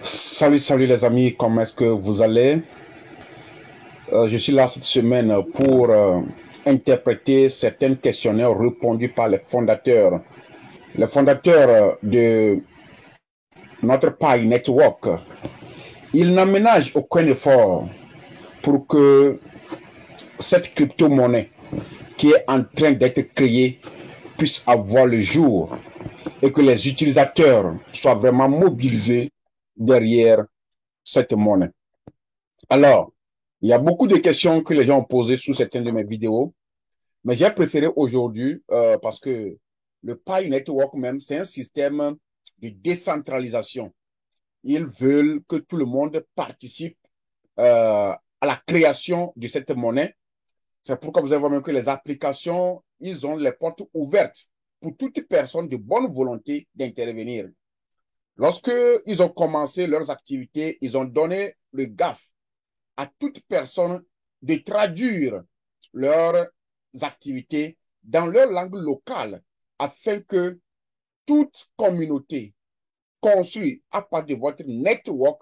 Salut, salut les amis, comment est-ce que vous allez? Je suis là cette semaine pour interpréter certains questionnaires répondus par les fondateurs de notre Pi Network. Ils n'aménagent aucun effort pour que cette crypto-monnaie qui est en train d'être créée puisse avoir le jour et que les utilisateurs soient vraiment mobilisés derrière cette monnaie. Alors, il y a beaucoup de questions que les gens ont posées sous certaines de mes vidéos, mais j'ai préféré aujourd'hui parce que le Pi Network même, c'est un système de décentralisation. Ils veulent que tout le monde participe à la création de cette monnaie. C'est pourquoi vous allez voir même que les applications, ils ont les portes ouvertes pour toute personne de bonne volonté d'intervenir. Lorsque ils ont commencé leurs activités, ils ont donné le GAF à toute personne de traduire leurs activités dans leur langue locale afin que toute communauté construite à partir de votre network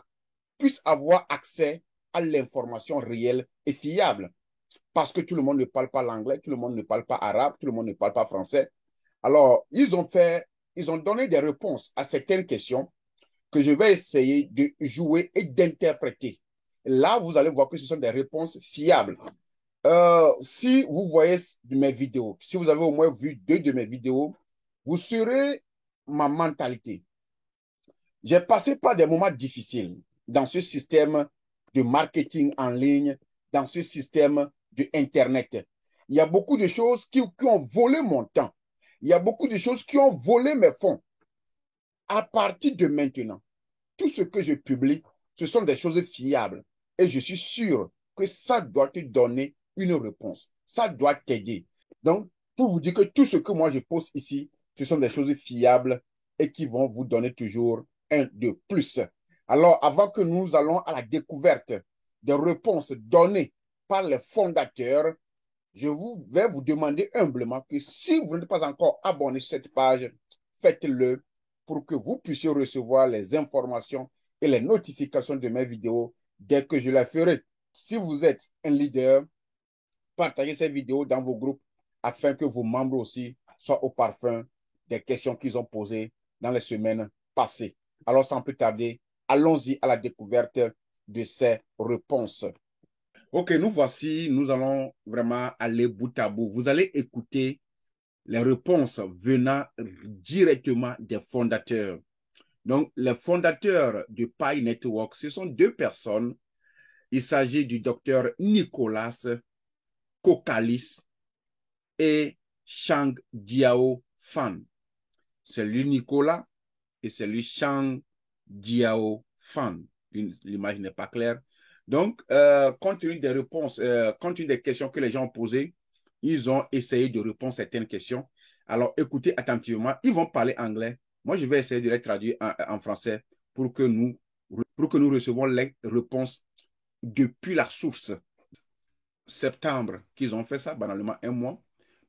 puisse avoir accès à l'information réelle et fiable. Parce que tout le monde ne parle pas l'anglais, tout le monde ne parle pas arabe, tout le monde ne parle pas français. Alors, ils ont donné des réponses à certaines questions que je vais essayer de jouer et d'interpréter. Là, vous allez voir que ce sont des réponses fiables. Si vous voyez de mes vidéos, si vous avez au moins vu deux de mes vidéos, vous saurez ma mentalité. J'ai passé par des moments difficiles dans ce système de marketing en ligne, dans ce système de Internet. Il y a beaucoup de choses qui ont volé mon temps. Il y a beaucoup de choses qui ont volé mes fonds. À partir de maintenant, tout ce que je publie, ce sont des choses fiables. Et je suis sûr que ça doit te donner une réponse. Ça doit t'aider. Donc, pour vous dire que tout ce que moi je pose ici, ce sont des choses fiables et qui vont vous donner toujours un de plus. Alors, avant que nous allons à la découverte des réponses données par les fondateurs, vais vous demander humblement que si vous n'êtes pas encore abonné sur cette page, faites-le pour que vous puissiez recevoir les informations et les notifications de mes vidéos dès que je les ferai. Si vous êtes un leader, partagez ces vidéos dans vos groupes afin que vos membres aussi soient au parfum des questions qu'ils ont posées dans les semaines passées. Alors, sans plus tarder, allons-y à la découverte de ces réponses. Ok, nous voici, nous allons vraiment aller bout à bout. Vous allez écouter les réponses venant directement des fondateurs. Donc, les fondateurs de Pi Network, ce sont deux personnes. Il s'agit du docteur Nicolas Kokalis et Shang Diao Fan. C'est lui Nicolas et c'est lui Shang Diao Fan. L'image n'est pas claire. Donc, compte tenu des réponses, compte tenu des questions que les gens ont posées, ils ont essayé de répondre à certaines questions. Alors, écoutez attentivement. Ils vont parler anglais. Moi, je vais essayer de les traduire en français pour que nous recevons les réponses depuis la source. Septembre qu'ils ont fait ça, banalement un mois.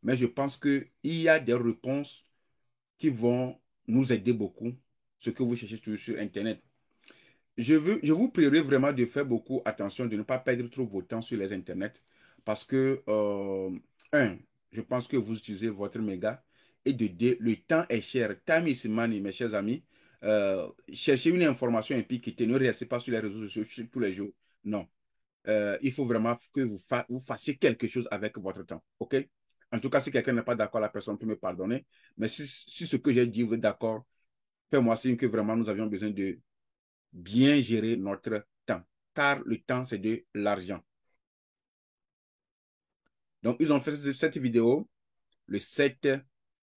Mais je pense qu'il y a des réponses qui vont nous aider beaucoup, ce que vous cherchez sur Internet. Je vous prierai vraiment de faire beaucoup attention, de ne pas perdre trop votre temps sur les internets parce que, je pense que vous utilisez votre méga et de deux, le temps est cher. Time is money, mes chers amis. Cherchez une information impliquée, ne restez pas sur les réseaux sociaux tous les jours. Non. Il faut vraiment que vous fassiez quelque chose avec votre temps. OK? En tout cas, si quelqu'un n'est pas d'accord, la personne peut me pardonner. Mais si ce que j'ai dit, vous êtes d'accord, faites-moi signe que vraiment nous avions besoin de bien gérer notre temps, car le temps, c'est de l'argent. Donc, ils ont fait cette vidéo le 7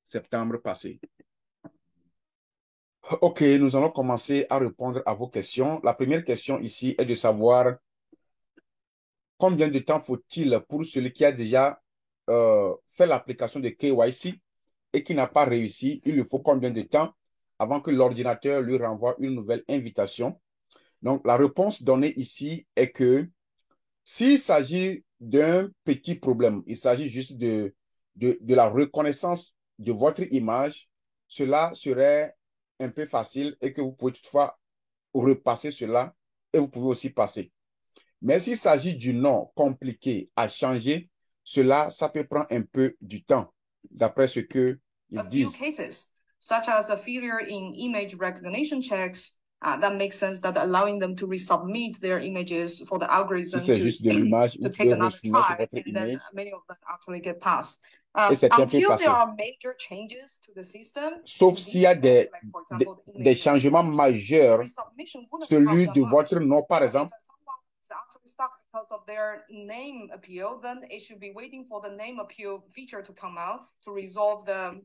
septembre passé. OK, nous allons commencer à répondre à vos questions. La première question ici est de savoir combien de temps faut-il pour celui qui a déjà fait l'application de KYC et qui n'a pas réussi. Il lui faut combien de temps avant que l'ordinateur lui renvoie une nouvelle invitation. Donc, la réponse donnée ici est que s'il s'agit d'un petit problème, il s'agit juste de la reconnaissance de votre image, cela serait un peu facile et que vous pouvez toutefois repasser cela et vous pouvez aussi passer. Mais s'il s'agit du nom compliqué à changer, cela, ça peut prendre un peu du temps, d'après ce qu'ils disent. Cases, such as a failure in image recognition checks, that makes sense that allowing them to resubmit their images for the algorithm si c'est juste de l'image, to vous take pouvez another resoumettre try, votre and image then many of them actually get passed. et certains peuvent Until there passer. are major changes to the system, Sauf s'il y a des changements majeurs, celui de votre nom, par exemple. Is actually stuck because of their name appeal, then it should be waiting for the name appeal feature to come out to resolve the,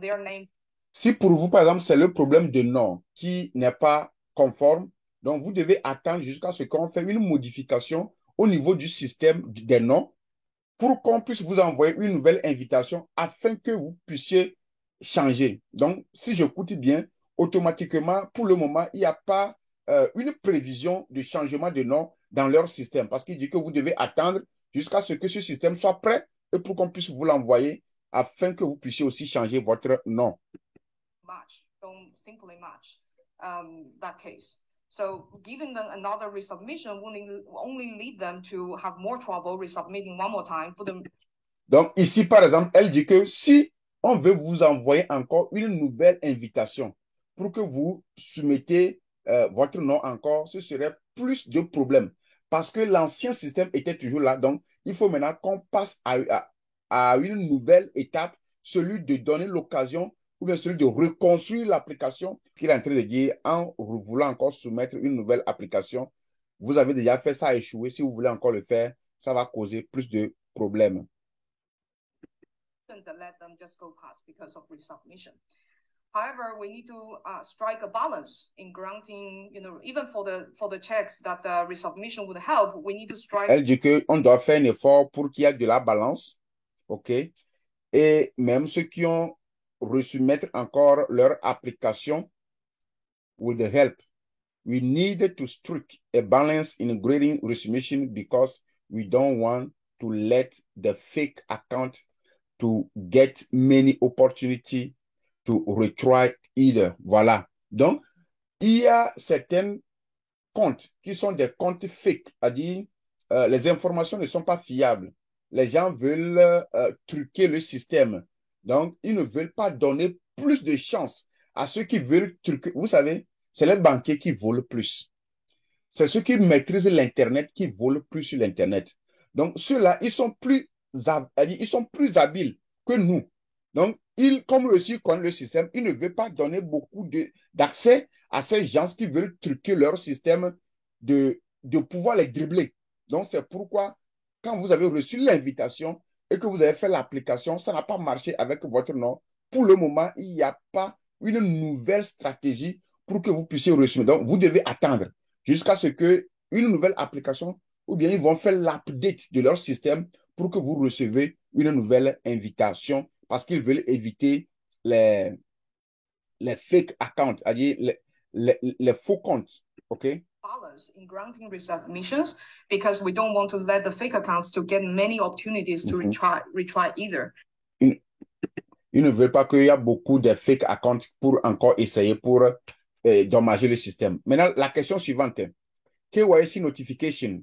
their name. Si pour vous, par exemple, c'est le problème de nom qui n'est pas conforme, donc vous devez attendre jusqu'à ce qu'on fait une modification au niveau du système des noms pour qu'on puisse vous envoyer une nouvelle invitation afin que vous puissiez changer. Donc, si j'écoute bien, automatiquement, pour le moment, il n'y a pas une prévision de changement de nom dans leur système parce qu'il dit que vous devez attendre jusqu'à ce que ce système soit prêt et pour qu'on puisse vous l'envoyer afin que vous puissiez aussi changer votre nom. Don't simply match that case. So giving them another resubmission will only lead them to have more trouble resubmitting one more time. Donc ici, par exemple, elle dit que si on veut vous envoyer encore une nouvelle invitation pour que vous soumettez votre nom encore, ce serait plus de problèmes parce que l'ancien système était toujours là. Donc, il faut maintenant qu'on passe à une nouvelle étape, celui de donner l'occasion ou bien celui de reconstruire l'application qu'il est en train de dire en voulant encore soumettre une nouvelle application. Vous avez déjà fait ça échouer. Si vous voulez encore le faire, ça va causer plus de problèmes. Let them just go past because of resubmission. However, we need to strike a balance in granting, even for the checks that the resubmission would help, we need to strike. Elle dit qu'on doit faire un effort pour qu'il y ait de la balance, ok? Et même ceux qui ont reçu mettre encore leur application will help. We need to strike a balance in grading resubmission because we don't want to let the fake account to get many opportunities to retry either. Voilà. Donc, il y a certains comptes qui sont des comptes fake, c'est-à-dire les informations ne sont pas fiables. Les gens veulent truquer le système. Donc, ils ne veulent pas donner plus de chance à ceux qui veulent truquer. Vous savez, c'est les banquiers qui volent plus. C'est ceux qui maîtrisent l'Internet qui volent plus sur l'Internet. Donc, ceux-là, ils sont plus habiles que nous. Donc, comme eux connaissent le système, ils ne veulent pas donner beaucoup d'accès à ces gens qui veulent truquer leur système de pouvoir les dribbler. Donc, c'est pourquoi, quand vous avez reçu l'invitation et que vous avez fait l'application, ça n'a pas marché avec votre nom. Pour le moment, il n'y a pas une nouvelle stratégie pour que vous puissiez recevoir. Donc, vous devez attendre jusqu'à ce qu'une nouvelle application, ou bien ils vont faire l'update de leur système pour que vous recevez une nouvelle invitation parce qu'ils veulent éviter les fake accounts, c'est-à-dire les faux comptes. OK? In granting resubmissions because we don't want to let the fake accounts to get many opportunities to retry either. Ils ne veulent pas qu'il y ait beaucoup de fake accounts pour encore essayer pour dommager le système. Maintenant, la question suivante. KYC notification.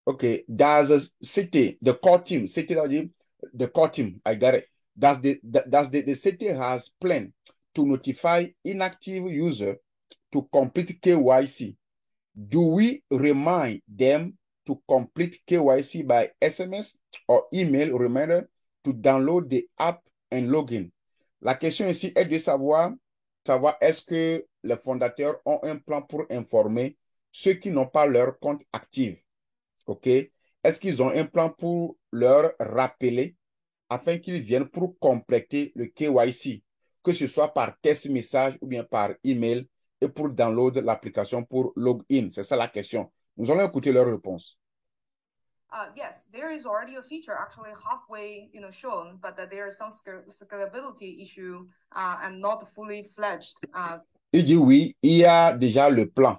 Okay, does city, the core team, the core team, I got it. Does the city has plan to notify inactive user to complete KYC? Do we remind them to complete KYC by SMS or email reminder to download the app and login? La question ici est de savoir est-ce que les fondateurs ont un plan pour informer ceux qui n'ont pas leur compte actif. OK? Est-ce qu'ils ont un plan pour leur rappeler afin qu'ils viennent pour compléter le KYC, que ce soit par test message ou bien par email et pour download l'application pour login? C'est ça la question. Nous allons écouter leur réponse. Yes, there is already a feature actually halfway, shown, but there is some scalability issue and not fully fledged. Il dit oui, il y a déjà le plan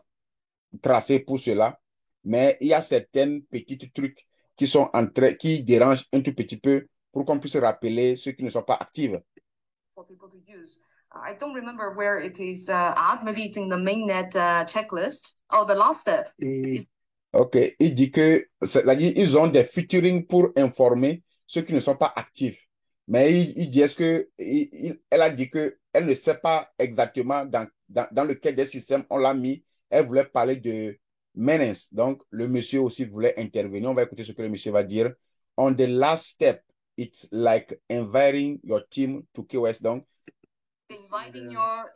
tracé pour cela, mais il y a certains petits trucs qui dérangent un tout petit peu pour qu'on puisse rappeler ceux qui ne sont pas actifs. For people to use. I don't remember where it is at. Maybe it's in the mainnet checklist. Oh, the last step is OK. Il dit que, c'est-à-dire, ils ont des featuring pour informer ceux qui ne sont pas actifs. Mais il dit, est-ce que, elle a dit que elle ne sait pas exactement dans lequel des systèmes on l'a mis. Elle voulait parler de menace. Donc, le monsieur aussi voulait intervenir. On va écouter ce que le monsieur va dire. On the last step, it's like inviting your team to KYC. Donc,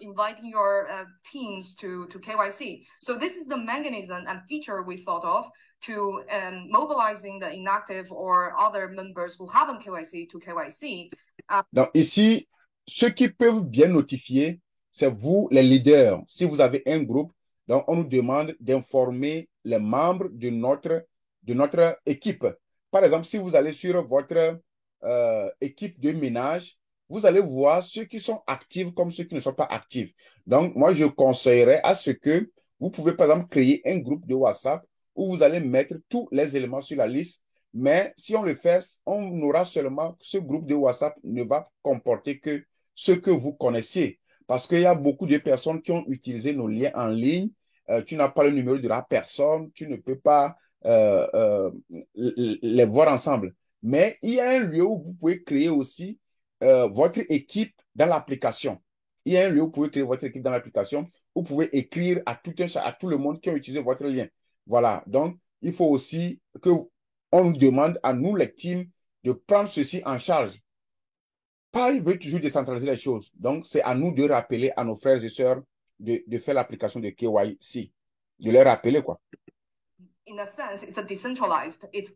inviting your teams to KYC. So this is the mechanism and feature we thought of to mobilizing the inactive or other members who haven't KYC to KYC. Donc ici, ceux qui peuvent bien notifier, c'est vous, les leaders. Si vous avez un groupe, donc on nous demande d'informer les membres de notre équipe. Par exemple, si vous allez sur votre équipe de ménage, vous allez voir ceux qui sont actifs comme ceux qui ne sont pas actifs. Donc, moi, je conseillerais à ce que vous pouvez, par exemple, créer un groupe de WhatsApp où vous allez mettre tous les éléments sur la liste. Mais si on le fait, on aura seulement, ce groupe de WhatsApp ne va comporter que ce que vous connaissez. Parce qu'il y a beaucoup de personnes qui ont utilisé nos liens en ligne. Tu n'as pas le numéro de la personne, tu ne peux pas les voir ensemble. Mais il y a un lieu où vous pouvez créer aussi votre équipe dans l'application. Il y a un lieu où vous pouvez créer votre équipe dans l'application. Vous pouvez écrire à tout le monde qui a utilisé votre lien. Voilà. Donc, il faut aussi que on nous demande à nous, les teams, de prendre ceci en charge. Pas, il veut toujours décentraliser les choses. Donc, c'est à nous de rappeler à nos frères et sœurs de faire l'application de KYC. De les rappeler, quoi. In a sense, it's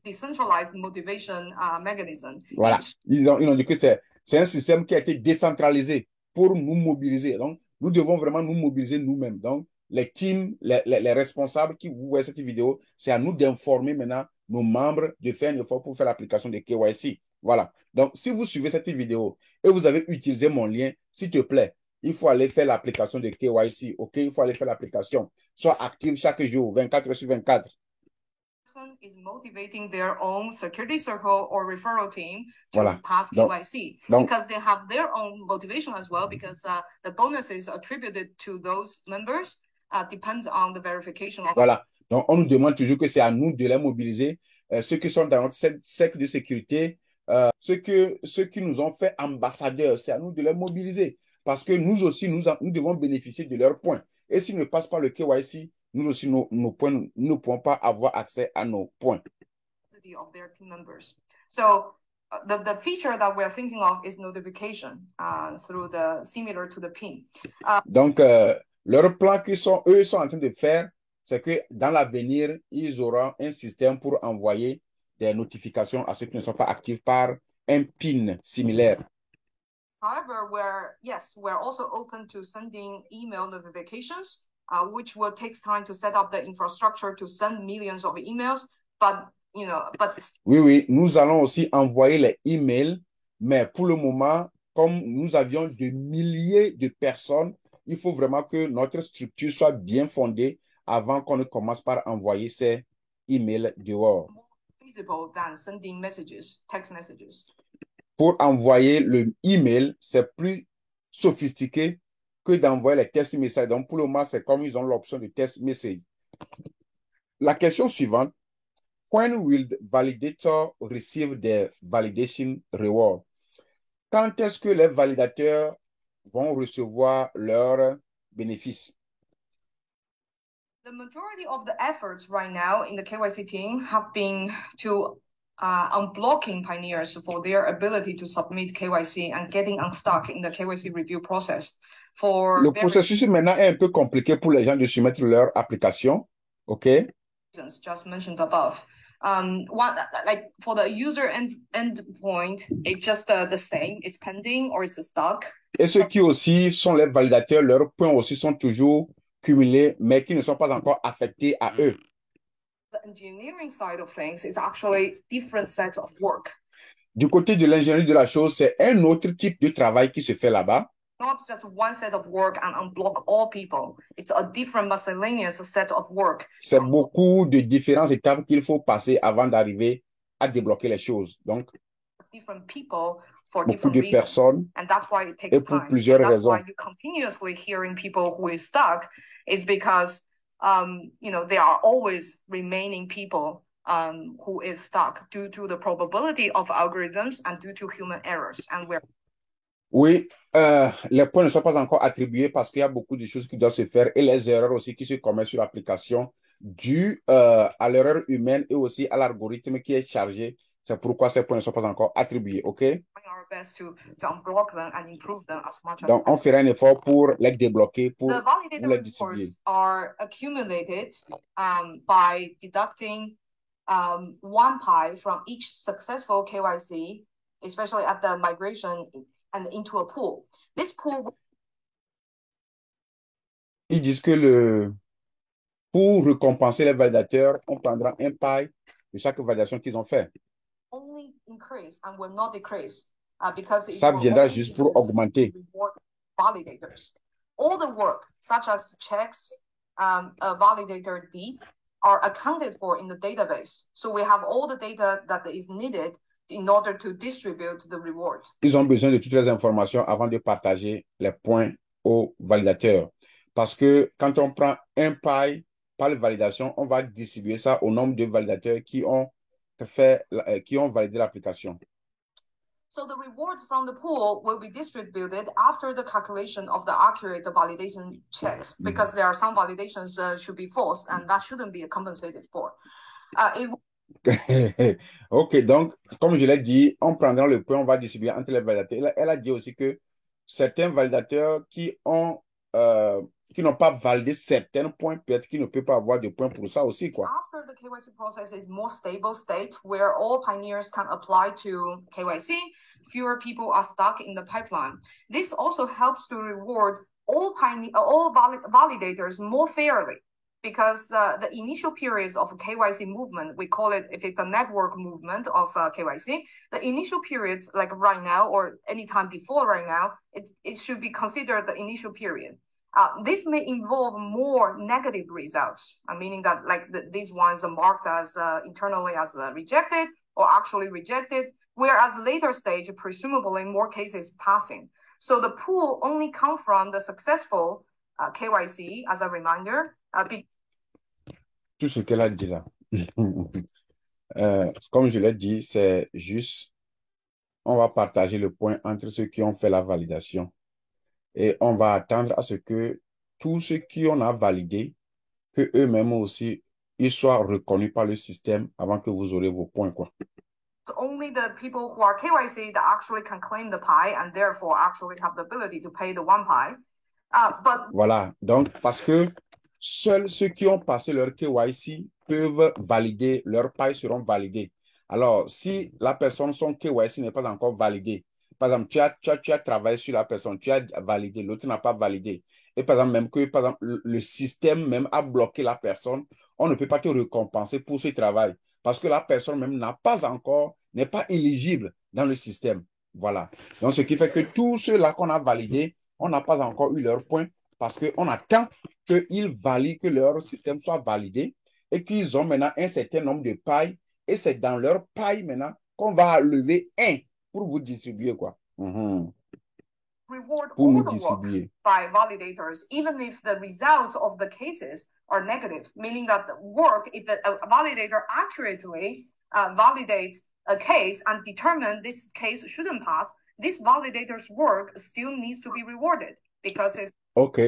decentralized motivation mechanism. Voilà. Ils ont dit que c'est un système qui a été décentralisé pour nous mobiliser. Donc, nous devons vraiment nous mobiliser nous-mêmes. Donc, les teams, les responsables qui vous voyez cette vidéo, c'est à nous d'informer maintenant nos membres de faire un effort pour faire l'application de KYC. Voilà. Donc, si vous suivez cette vidéo et vous avez utilisé mon lien, s'il te plaît, il faut aller faire l'application de KYC. OK? Il faut aller faire l'application. Sois actif chaque jour, 24 heures sur 24. Is motivating their own security circle or referral team to pass KYC because they have their own motivation as well because the bonuses attributed to those members depends on the verification of. Voilà. Donc, on nous demande toujours que c'est à nous de les mobiliser. Ceux qui sont dans notre cercle de sécurité, ceux qui nous ont fait ambassadeurs, c'est à nous de les mobiliser parce que nous aussi, nous devons bénéficier de leurs points. Et s'ils ne passent pas le KYC, nous aussi, nos points, nous ne pouvons pas avoir accès à nos points. Of their team members. So the feature that we're thinking of is notification through the similar to the PIN. Donc, leur plan qu'ils sont en train de faire, c'est que dans l'avenir, ils auront un système pour envoyer des notifications à ceux qui ne sont pas actifs par un PIN similaire. However, we're also open to sending email notifications, which will take time to set up the infrastructure to send millions of emails. Oui, nous allons aussi envoyer les emails, mais pour le moment, comme nous avions de milliers de personnes, il faut vraiment que notre structure soit bien fondée avant qu'on ne commence par envoyer ces emails dehors. More than sending messages, text messages. Pour envoyer le email, c'est plus sophistiqué que d'envoyer les text messages. Donc, pour le moment, c'est comme ils ont l'option de text message. La question suivante, when will the validator receive the validation reward? Quand est-ce que les validateurs vont recevoir leurs bénéfices? The majority of the efforts right now in the KYC team have been to unblocking pioneers for their ability to submit KYC and getting unstuck in the KYC review process. Le processus maintenant est un peu compliqué pour les gens de soumettre leur application. OK? Just mentioned above. Like for the user endpoint, it's just the same. It's pending or it's stuck. Et ceux qui aussi sont les validateurs, leurs points aussi sont toujours cumulés, mais qui ne sont pas encore affectés à eux. The engineering side of things is actually different sets of work. Du côté de l'ingénierie de la chose, c'est un autre type de travail qui se fait là-bas. Not just one set of work and unblock all people. It's a different miscellaneous set of work. C'est beaucoup de différentes étapes qu'il faut passer avant d'arriver à débloquer les choses. Donc, different people beaucoup de personnes et pour plusieurs raisons. You continuously hearing people who is stuck is because there are always remaining people who is stuck due to the probability of algorithms and due to human errors. Oui, les points ne sont pas encore attribués parce qu'il y a beaucoup de choses qui doivent se faire et les erreurs aussi qui se commettent sur l'application dues à l'erreur humaine et aussi à l'algorithme qui est chargé. C'est pourquoi ces points ne sont pas encore attribués, OK? Donc, on fera un effort pour les débloquer, pour les distribuer. Are accumulated by deducting 1 pi from each successful KYC, especially at the migration and into a pool. This pool. Ils disent que pour récompenser les validateurs, on prendra 1 pi de chaque validation qu'ils ont fait. Only increase and will not decrease because ça viendra juste pour augmenter. Validators. All the work, such as checks, a validator D, are accounted for in the database. So we have all the data that is needed in order to distribute the reward. Ils ont besoin de toutes les informations avant de partager les points aux validateurs. Parce que quand on prend 1 pi par la validation, on va distribuer ça au nombre de validateurs qui ont validé l'application. So the rewards from the pool will be distributed after the calculation of the accurate validation checks, because there are some validations should be false and that shouldn't be compensated for. Ok, donc, comme je l'ai dit, on prendra le point, on va distribuer entre les validateurs. Elle a dit aussi que certains validateurs qui n'ont pas validé certains points, peut-être qu'ils ne peuvent pas avoir de points pour ça aussi, quoi. After the KYC process is more stable state where all pioneers can apply to KYC, fewer people are stuck in the pipeline. This also helps to reward all validators more fairly, because the initial periods of KYC movement, we call it, if it's a network movement of KYC, the initial periods, like right now or anytime before right now, it should be considered the initial period. This may involve more negative results, meaning that like these ones are marked as internally as rejected or actually rejected, whereas later stage, presumably more cases passing. So the pool only come from the successful KYC, as a reminder. Tout ce qu'elle a dit là, comme je l'ai dit, c'est juste, on va partager le point entre ceux qui ont fait la validation. Et on va attendre à ce que tous ceux qui on a validé, que eux-mêmes aussi, ils soient reconnus par le système avant que vous aurez vos points, quoi. Only the people who are KYC that actually can claim the pi and therefore actually have the ability to pay the 1 pi. Voilà, donc parce que seuls ceux qui ont passé leur KYC peuvent valider, leurs pi seront validés. Alors, si la personne, son KYC n'est pas encore validé, par exemple, tu as travaillé sur la personne, tu as validé, l'autre n'a pas validé. Et par exemple, même que le système même a bloqué la personne, on ne peut pas te récompenser pour ce travail. Parce que la personne même n'est pas éligible dans le système. Voilà. Donc, ce qui fait que tous ceux-là qu'on a validés, on n'a pas encore eu leur point parce qu'on attend qu'ils valident, que leur système soit validé et qu'ils ont maintenant un certain nombre de pailles. Et c'est dans leur paille maintenant qu'on va lever 1 pour vous distribuer, quoi. Reward all the work by validators, even if the results of the cases are negative, meaning that the work, if a validator accurately validates a case and determine this case shouldn't pass, this validator's work still needs to be rewarded because it's... Ok.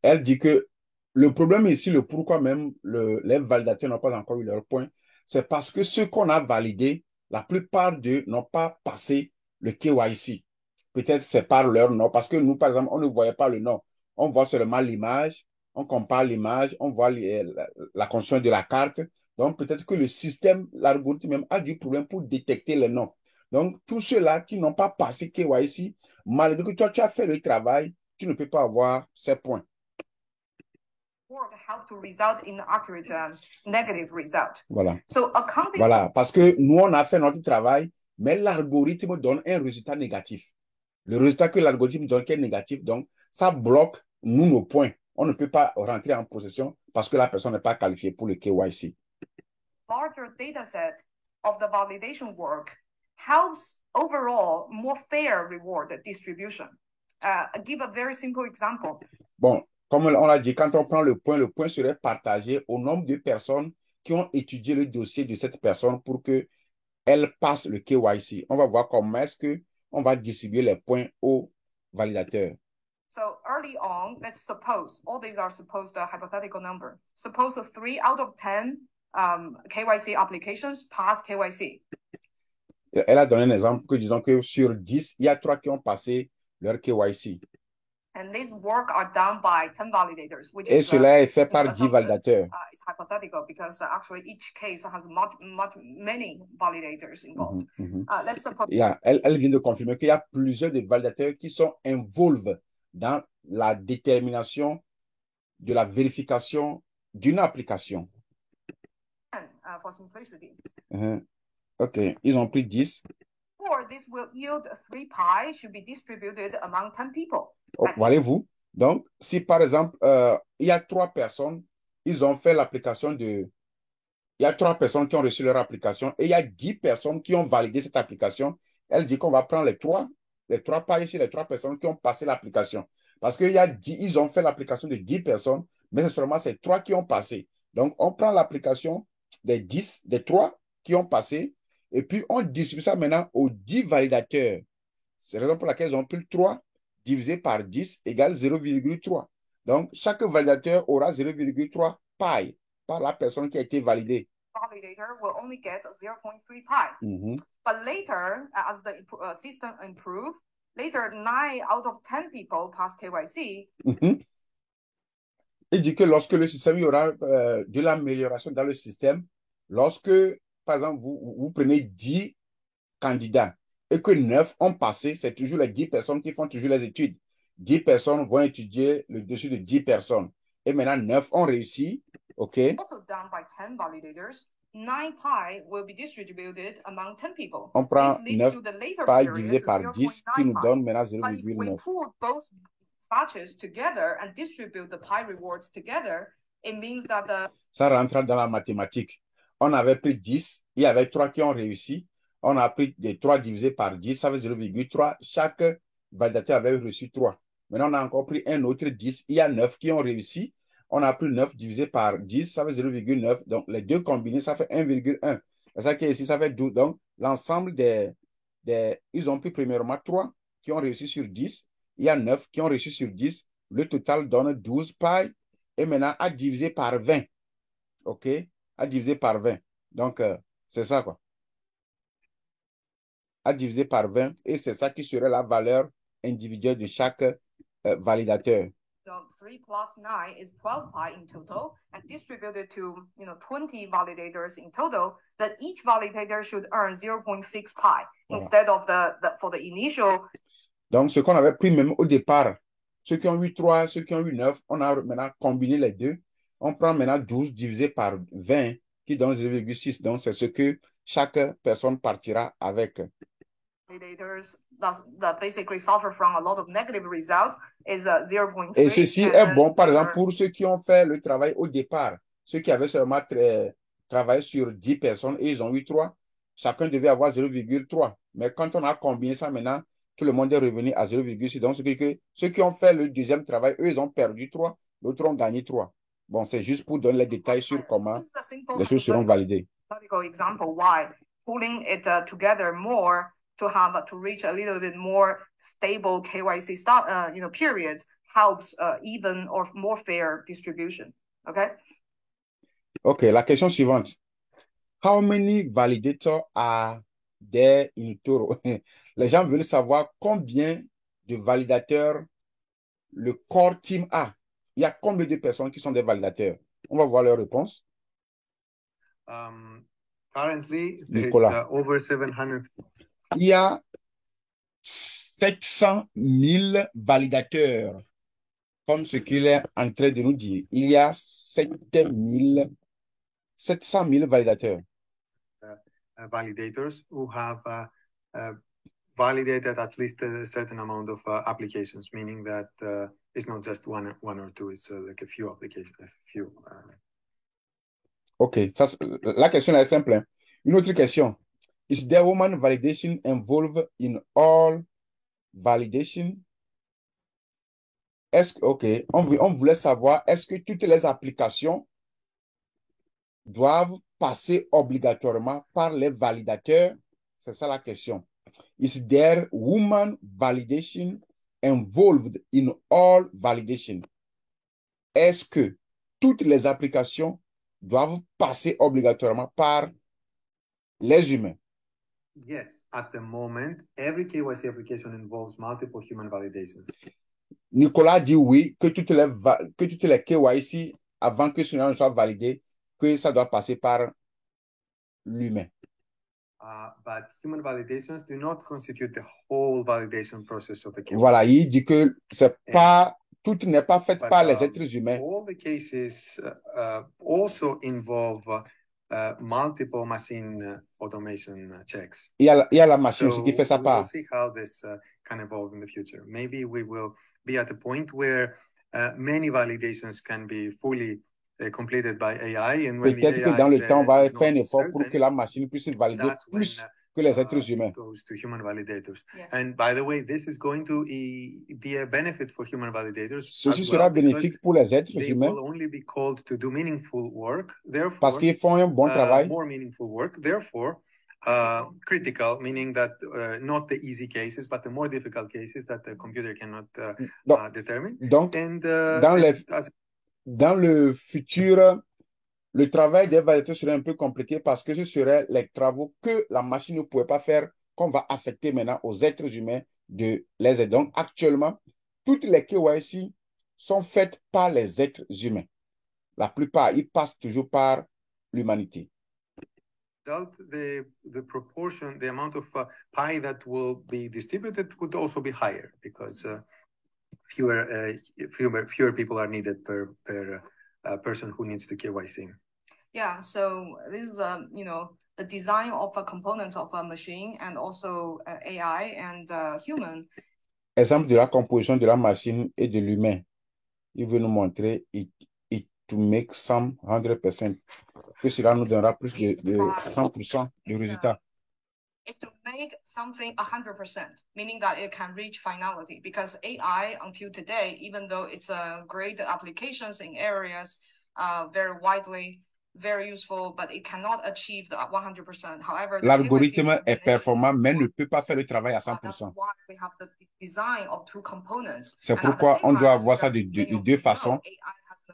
Elle dit que le problème ici, le pourquoi même les validateurs n'ont pas encore eu leur point, c'est parce que ceux qu'on a validés, la plupart d'eux n'ont pas passé le KYC. Peut-être c'est par leur nom, parce que nous, par exemple, on ne voyait pas le nom. On voit seulement l'image, on compare l'image, on voit la construction de la carte. Donc, peut-être que le système, l'algorithme même a du problème pour détecter les noms. Donc, tous ceux-là qui n'ont pas passé KYC, malgré que toi, tu as fait le travail, tu ne peux pas avoir ces points. Work help to result in accurate negative result. Voilà. So accounting. Voilà, parce que nous, on a fait notre travail, mais l'algorithme donne un résultat négatif. Le résultat que l'algorithme donne qui est négatif, donc ça bloque nous nos points. On ne peut pas rentrer en possession parce que la personne n'est pas qualifiée pour le KYC. Larger data set of the validation work helps overall more fair reward distribution. Give a very simple example. Bon, comme on l'a dit, quand on prend le point serait partagé au nombre de personnes qui ont étudié le dossier de cette personne pour qu'elle passe le KYC. On va voir comment est-ce qu'on va distribuer les points aux validateurs. So early on, let's suppose, all these are supposed hypothetical number. Suppose 3 out of 10 KYC applications pass KYC. Elle a donné un exemple que disons que sur 10, il y a 3 qui ont passé leur KYC. And these work are done by 10 validators, which Et is, cela est fait par 10 validateurs. It's hypothetical because actually each case has many validators involved. Let's suppose. Yeah, elle vient de confirmer qu'il y a plusieurs des validateurs qui sont involved dans la détermination de la vérification d'une application. For simplicity. OK, ils ont pris 10. Or this will yield 3 pi should be distributed among 10 people. Voyez-vous? Donc, si par exemple, il y a 3 personnes, ils ont fait l'application de... Il y a 3 personnes qui ont reçu leur application et il y a 10 personnes qui ont validé cette application. Elle dit qu'on va prendre les 3 pailles sur les 3 personnes qui ont passé l'application. Parce qu'ils ont fait l'application de 10 personnes, mais c'est seulement ces 3 qui ont passé. Donc, on prend l'application des 3 qui ont passé et puis on distribue ça maintenant aux 10 validateurs. C'est la raison pour laquelle ils ont pris le 3 divisé par 10 égale 0,3. Donc, chaque validateur aura 0,3 paille par la personne qui a été validée. Validator will only get 0.3 pi. But later, as the system improves, later 9 out of 10 people pass KYC. Il dit que lorsque le système, il y aura de l'amélioration dans le système, lorsque, par exemple, vous prenez 10 candidats et que 9 ont passé, c'est toujours les 10 personnes qui font toujours les études. 10 personnes vont étudier le dessus de 10 personnes. Et maintenant, 9 ont réussi. OK? Also done by 10 validators. 9 pi will be distributed among 10 people. On prend 9 pi divisé par 10 qui nous donne maintenant 0,9. But if we put both batches together and distribute the pi rewards together, it means that ça rentre dans la mathématique. On avait pris 10, il y avait 3 qui ont réussi. On a pris des 3 divisé par 10, ça fait 0,3. Chaque validateur avait reçu 3. Maintenant, on a encore pris un autre 10. Il y a 9 qui ont réussi. On a pris 9 divisé par 10, ça fait 0,9. Donc, les deux combinés, ça fait 1,1. C'est ça qui est ici, ça fait 12. Donc, l'ensemble ils ont pris premièrement 3 qui ont réussi sur 10. Il y a 9 qui ont réussi sur 10. Le total donne 12 pailles. Et maintenant, à diviser par 20. OK? À diviser par 20. Donc, c'est ça, quoi. À diviser par 20. Et c'est ça qui serait la valeur individuelle de chaque validateur. So 3 plus 9 is 12 pi in total, and distributed to 20 validators in total, that each validator should earn 0.6 pi instead of for the initial. Donc, ce qu'on avait pris même au départ, ceux qui ont eu 3, ceux qui ont eu 9, on a maintenant combiné les deux. On prend maintenant 12 divisé par 20 qui donne 0,6. Donc, c'est ce que chaque personne partira avec. Validators that basically suffer from a lot of negative results is 0.3. Et ceci est bon, par exemple, pour ceux qui ont fait le travail au départ. Ceux qui avaient seulement travaillé sur 10 personnes et ils ont eu 3. Chacun devait avoir 0,3. Mais quand on a combiné ça maintenant, tout le monde est revenu à 0,6. Donc, ce que ceux qui ont fait le deuxième travail, eux, ils ont perdu 3. D'autres ont gagné 3. Bon, c'est juste pour donner les détails sur comment les choses seront validées. Example why pulling it together more to reach a little bit more stable KYC periods helps even or more fair distribution. Okay? Okay, la question suivante. How many validators are there in Toro? Les gens veulent savoir combien de validateurs le core team a. Il y a combien de personnes qui sont des validateurs? On va voir leur réponse. Currently, there's over 700. Il y a 700 000 validateurs, comme ce qu'il est en train de nous dire. Il y a 700 000 validateurs. Validators who have validated at least a certain amount of applications, meaning that it's not just one or two, it's like a few applications, OK, ça, la question est simple. Hein. Une autre question. Is there human validation involved in all validation? Est-ce que, OK, on voulait savoir, est-ce que toutes les applications doivent passer obligatoirement par les validateurs? C'est ça la question. Is there human validation involved in all validation? Est-ce que toutes les applications doivent passer obligatoirement par les humains? Yes, at the moment, every KYC application involves multiple human validations. Nicolas dit oui, que toutes les KYC, avant que cela ne soit validé, que ça doit passer par l'humain. But human validations do not constitute the whole validation process of the KYC. Voilà, il dit que c'est pas, tout n'est pas fait par les êtres humains. All the cases also involve multiple machine automation checks. Il y a la machine aussi qui fait sa part. We'll see how this can evolve in the future. Maybe we will be at a point where many validations can be fully completed by AI. Peut-être que dans le temps, on va faire un effort pour que la machine puisse valider plus que les êtres humains. It goes to human validators. Yes. And by the way, this is going to be a benefit for human validators. Ceci sera bénéfique pour les êtres humains. They will only be called to do meaningful work. Therefore, parce qu'ils font un bon travail. More meaningful work. Therefore, critical, meaning that not the easy cases, but the more difficult cases that the computer cannot determine. Donc, dans le futur, le travail des validateurs serait un peu compliqué parce que ce seraient les travaux que la machine ne pouvait pas faire qu'on va affecter maintenant aux êtres humains de les aider. Donc, actuellement, toutes les KYC sont faites par les êtres humains. La plupart, ils passent toujours par l'humanité. The proportion, the amount of pie that will be distributed would also be higher because fewer people are needed per person who needs to KYC. Yeah, so this is the design of a component of a machine and also AI and human. Exemple de la composition de la machine et de l'humain. Il veut nous montrer it to make some 100%. Que cela nous donnera plus de 100% de résultats. Is to make something 100%, meaning that it can reach finality. Because AI, until today, even though it's a great applications in areas very widely, very useful, but it cannot achieve the 100%. However, l'algorithme est performant, mais ne peut pas faire le travail à 100%. C'est pourquoi on doit avoir ça de deux façons,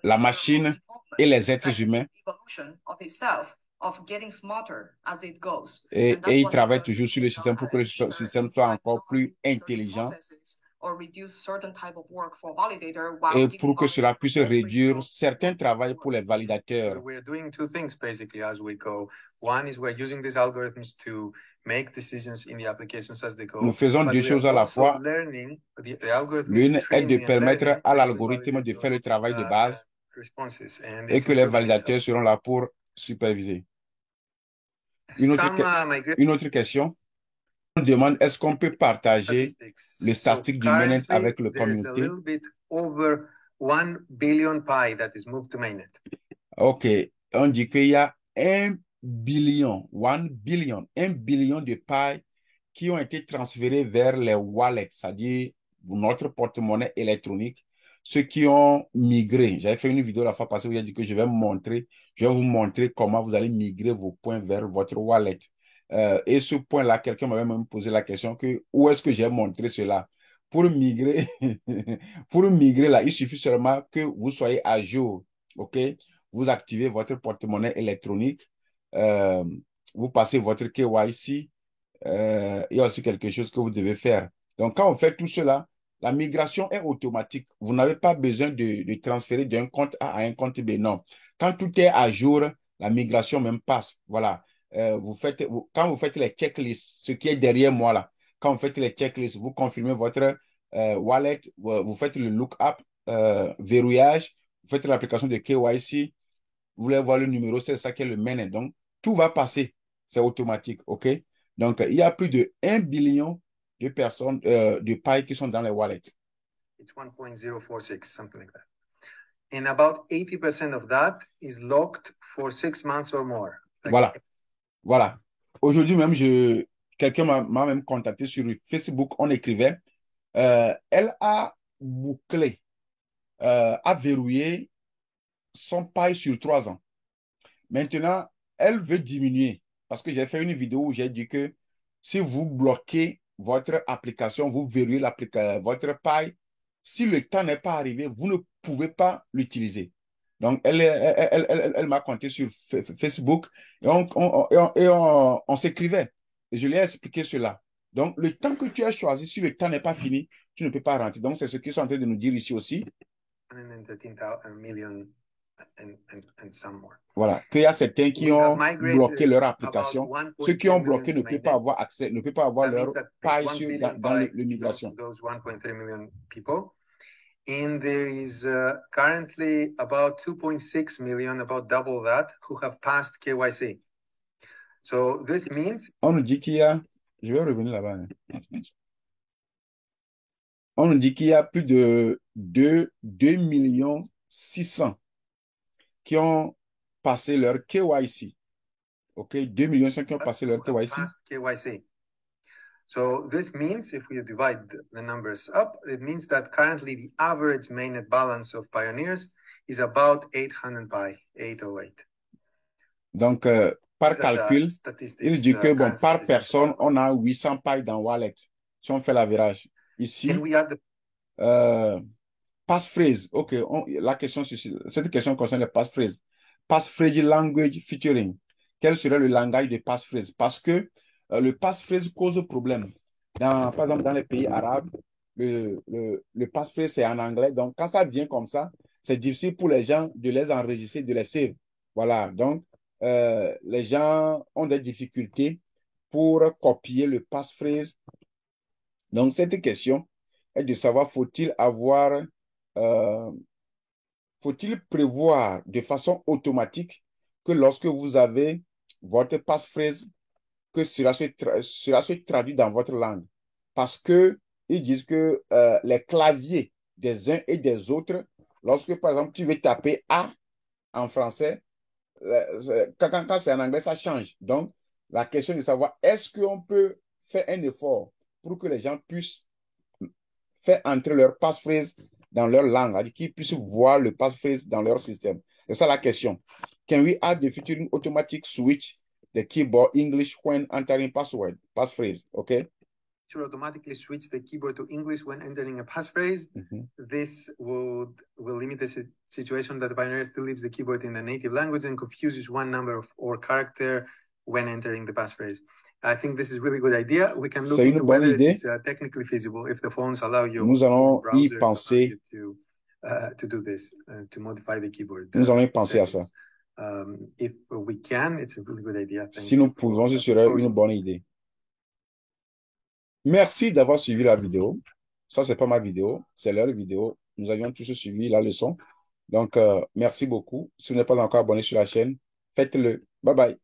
la machine et les êtres humains. Et ils travaillent toujours sur le système pour que le système soit encore plus intelligent. Et pour que cela puisse réduire certains travaux pour les validateurs. So we're doing two things basically as we go. One is we're using these algorithms to make decisions in the applications as they go. Nous faisons deux choses à la fois. L'une est de permettre à l'algorithme de faire le travail de base et que les validateurs seront là pour superviser. Une autre question. On demande, est-ce qu'on peut partager les statistiques du mainnet avec la communauté? Over 1 billion pi that is moved to mainnet. OK. On dit qu'il y a 1 billion de pi qui ont été transférés vers les wallets, c'est-à-dire notre porte-monnaie électronique, ceux qui ont migré. J'avais fait une vidéo la fois passée où j'ai dit que je vais vous montrer comment vous allez migrer vos points vers votre wallet. Et ce point-là, quelqu'un m'avait même posé la question que où est-ce que j'ai montré cela? Pour migrer, là, il suffit seulement que vous soyez à jour, OK? Vous activez votre porte-monnaie électronique, vous passez votre KYC, il y a aussi quelque chose que vous devez faire. Donc, quand on fait tout cela, la migration est automatique. Vous n'avez pas besoin de transférer d'un compte A à un compte B. Non. Quand tout est à jour, la migration même passe. Voilà. Quand vous faites les checklists, ce qui est derrière moi là, quand vous faites les checklists, vous confirmez votre wallet, vous faites le lookup, verrouillage, vous faites l'application de KYC, vous voulez voir le numéro, c'est ça qui est le mainnet. Donc, tout va passer. C'est automatique, OK? Donc, il y a plus de 1 billion de personnes, de pailles qui sont dans les wallets. It's 1.046, something like that. And about 80% of that is locked for 6 months or more. Voilà. Aujourd'hui même, quelqu'un m'a même contacté sur Facebook. On écrivait, elle a bouclé, a verrouillé son paille sur 3 ans. Maintenant, elle veut diminuer parce que j'ai fait une vidéo où j'ai dit que si vous bloquez votre application, vous verrouillez votre paille, si le temps n'est pas arrivé, vous ne pouvez pas l'utiliser. Donc, elle m'a compté sur Facebook et on s'écrivait. Et je lui ai expliqué cela. Donc, le temps que tu as choisi, si le temps n'est pas fini, tu ne peux pas rentrer. Donc, c'est ce qu'ils sont en train de nous dire ici aussi. 113 million and some more. Voilà, qu'il y a certains qui ont bloqué leur application. Ceux qui ont bloqué ne peuvent pas avoir accès, ne peuvent pas avoir leur paille dans le migration. Those 1.3 million people. And there is currently about 2.6 million, about double that, who have passed KYC. So this means... On nous dit qu'il y a... Je vais revenir là-bas. On nous dit qu'il y a plus de 2 millions 600 qui ont passé leur KYC. OK, 2 millions 5 qui ont passé leur KYC. So this means, if we divide the numbers up, it means that currently the average mainnet balance of Pioneers is about 800 Pi, 808. Donc, par calcul, il dit que bon, par personne, on a 800 Pi dans Wallet. Si on fait l'average. Ici, passphrase. OK, cette question concerne les passphrase. Passphrase language featuring. Quel serait le langage de passphrase? Parce que le passphrase cause problème. Par exemple, dans les pays arabes, le passphrase, c'est en anglais. Donc, quand ça vient comme ça, c'est difficile pour les gens de les enregistrer, de les save. Voilà. Donc, les gens ont des difficultés pour copier le passphrase. Donc, cette question est de savoir, faut-il prévoir de façon automatique que lorsque vous avez votre passphrase, que cela se traduit dans votre langue. Parce que ils disent que les claviers des uns et des autres, lorsque par exemple tu veux taper A en français, quand c'est en anglais, ça change. Donc, la question est de savoir, est-ce qu'on peut faire un effort pour que les gens puissent faire entrer leur passphrase dans leur langue, c'est-à-dire qu'ils puissent voir le passphrase dans leur système. C'est ça la question. Can we add the featuring automatic switch the keyboard English when entering passphrase, okay? To automatically switch the keyboard to English when entering a passphrase. This will limit the situation that the Pioneer still leaves the keyboard in the native language and confuses one number or character when entering the passphrase. I think this is a really good idea. We can look into whether it's technically feasible if the phones allow you. Nous allons y penser. To do this, to modify the keyboard. Nous allons y penser à ça. If we can, it's a really good idea. Si nous pouvons, ce serait une bonne idée. Merci d'avoir suivi la vidéo. Ça, c'est pas ma vidéo, c'est leur vidéo. Nous avions tous suivi la leçon. Donc, merci beaucoup. Si vous n'êtes pas encore abonné sur la chaîne, faites-le. Bye bye.